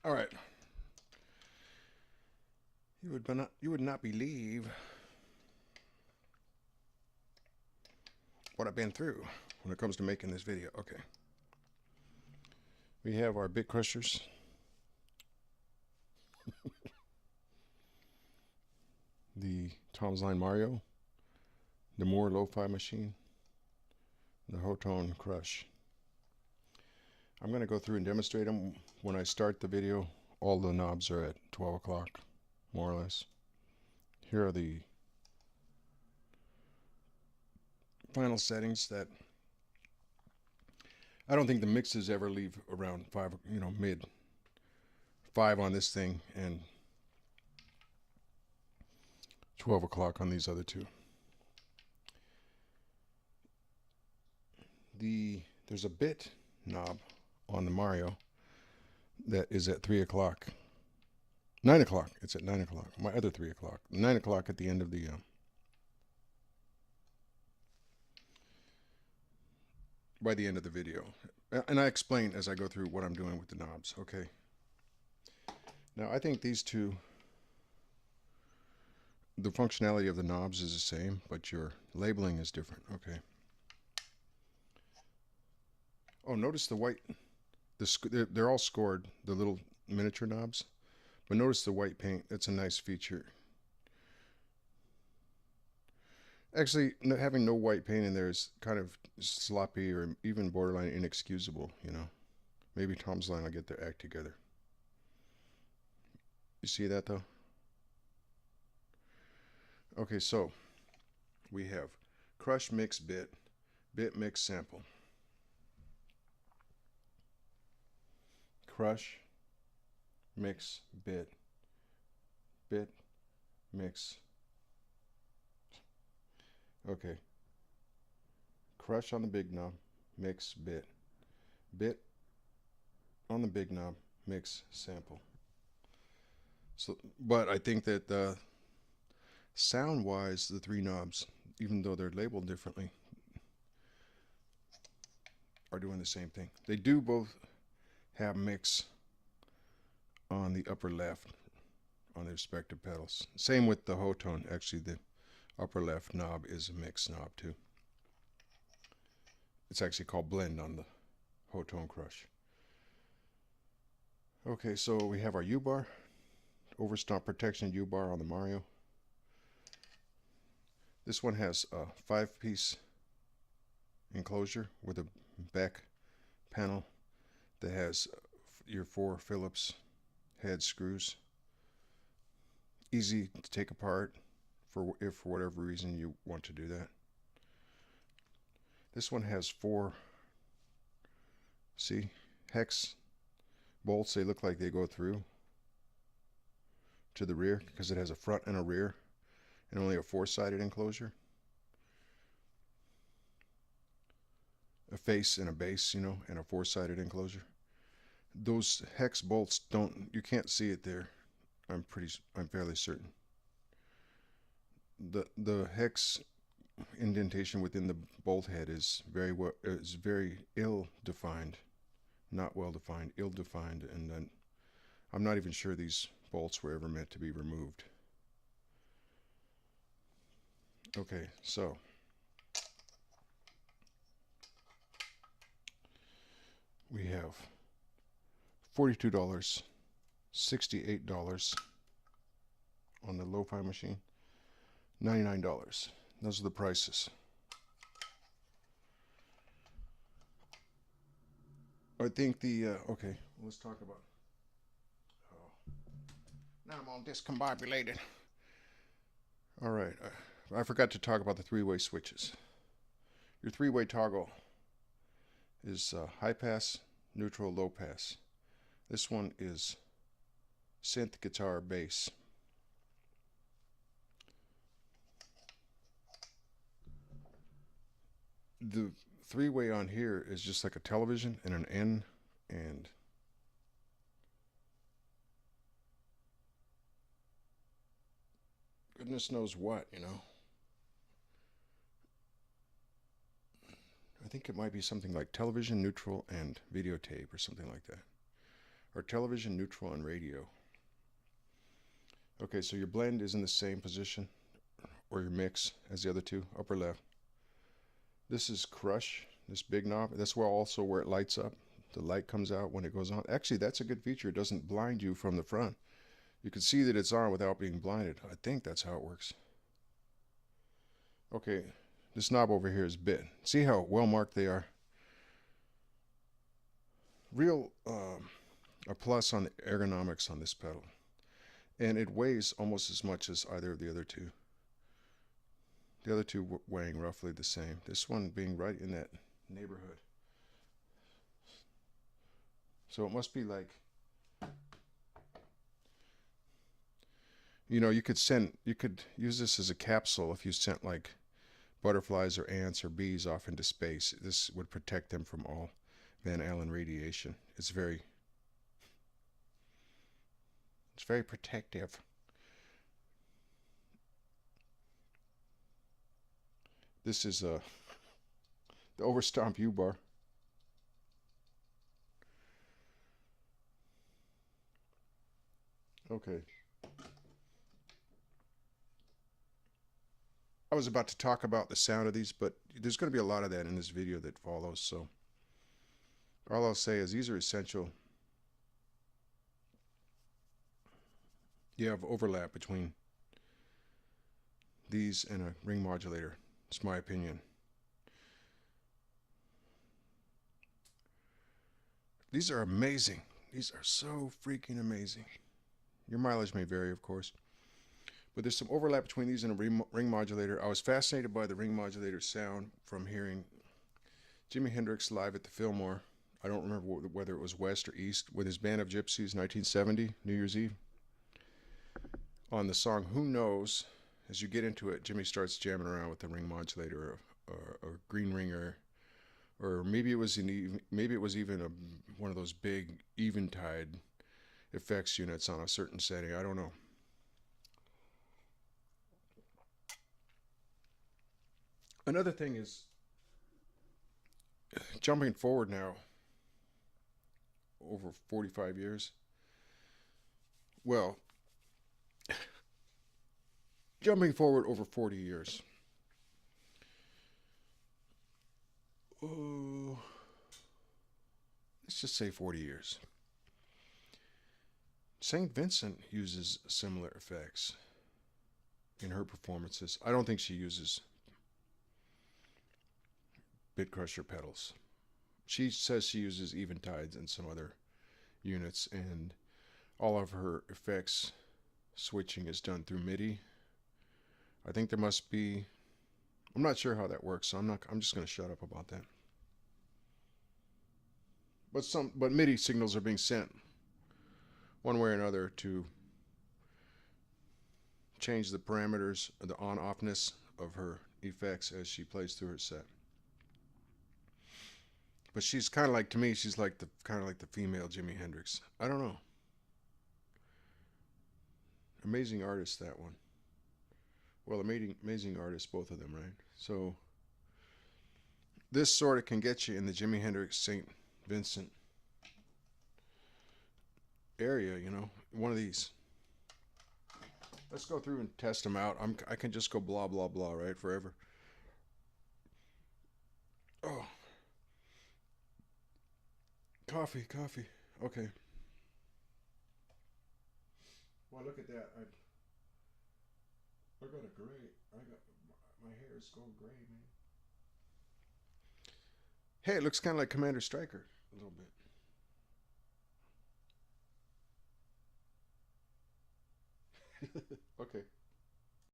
All right. You would not believe what I've been through when it comes to making this video. Okay. We have our bit crushers, the Tomsline Mario, the Mooer Lo-Fi Machine, the Hotone Krush. I'm going to go through and demonstrate them. When I start the video, all the knobs are at 12 o'clock, more or less. Here are the final settings that I don't think the mixes ever leave around 5, mid 5 on this thing and 12 o'clock on these other two. There's a bit knob on the Mario that is at 3 o'clock. 9 o'clock. It's at 9 o'clock. My other 3 o'clock. 9 o'clock at the end of the by the end of the video. And I explain as I go through what I'm doing with the knobs. Okay. Now I think these two, the functionality of the knobs is the same, but your labeling is different. Okay. Oh, notice the white. They're all scored, the little miniature knobs. But notice the white paint. That's a nice feature. Actually, having no white paint in there is kind of sloppy or even borderline inexcusable, you know. Maybe Tomsline will get their act together. You see that, though? Okay, so we have crush, mix, bit, mix, sample. Crush, mix, bit, mix. Okay. Crush on the big knob, mix, bit on the big knob, mix, sample. So, but I think that sound-wise, the three knobs, even though they're labeled differently, are doing the same thing. They do both have mix on the upper left on their respective pedals. Same with the Hotone. Actually, the upper left knob is a mix knob too. It's actually called blend on the Hotone Krush. Okay, so we have our U-bar, overstomp protection U-bar on the Mario. This one has a 5-piece enclosure with a back panel that has your 4 Phillips head screws. Easy to take apart if for whatever reason you want to do that. This one has 4, see, hex bolts. They look like they go through to the rear because it has a front and a rear and only a 4-sided enclosure. A face and a base, you know, and a 4-sided enclosure. Those hex bolts you can't see it there. I'm fairly certain. The hex indentation within the bolt head is very ill defined, not well defined, ill defined, and then I'm not even sure these bolts were ever meant to be removed. Okay, so we have $42, $68 on the Lo-Fi Machine, $99. Those are the prices. I think okay, let's talk about, now I'm all discombobulated. All right, I forgot to talk about the 3-way switches. Your 3-way toggle is high pass, neutral, low pass. This one is synth, guitar, bass. The 3-way on here is just like a television and an N and goodness knows what, you know. I think it might be something like television, neutral, and videotape or something like that. are television, neutral, and radio. Okay, so your blend is in the same position, or your mix, as the other two, upper left. This is Krush, this big knob. That's also where it lights up. The light comes out when it goes on. Actually, that's a good feature. It doesn't blind you from the front. You can see that it's on without being blinded. I think that's how it works. Okay, this knob over here is bit. See how well marked they are? Real a plus on the ergonomics on this pedal. And it weighs almost as much as either of the other two. The other two weighing roughly the same. This one being right in that neighborhood. So it must be like, you know, you could use this as a capsule if you sent like butterflies or ants or bees off into space. This would protect them from all Van Allen radiation. It's very protective. This is the Overstomp U-bar. Okay. I was about to talk about the sound of these, but there's going to be a lot of that in this video that follows, so all I'll say is these are essential. You have overlap between these and a ring modulator. It's my opinion. These are amazing. These are so freaking amazing. Your mileage may vary, of course, but there's some overlap between these and a ring modulator. I was fascinated by the ring modulator sound from hearing Jimi Hendrix live at the Fillmore. I don't remember whether it was West or East, with his Band of Gypsies, 1970, New Year's Eve. On the song Who Knows, as you get into it, Jimmy starts jamming around with the ring modulator or green ringer, or maybe it was even one of those big Eventide effects units on a certain setting. I don't know. Another thing is, jumping forward now over 45 years. Well, jumping forward over 40 years. Oh, let's just say 40 years. St. Vincent uses similar effects in her performances. I don't think she uses Bit Crusher pedals. She says she uses Eventides and some other units, and all of her effects switching is done through MIDI. I think there must be, I'm not sure how that works, so I'm just going to shut up about that. But MIDI signals are being sent one way or another to change the parameters, the on-offness of her effects as she plays through her set. But she's kind of like, to me, she's like kind of like the female Jimi Hendrix. I don't know. Amazing artist, that one. Well, amazing artist, both of them, right? So this sort of can get you in the Jimi Hendrix St. Vincent area, you know, one of these. Let's go through and test them out. I can just go blah, blah, blah, right, forever. Oh. Coffee. Okay. Well, look at that. I got a gray. My hair is going gray, man. Hey, it looks kind of like Commander Striker a little bit. Okay.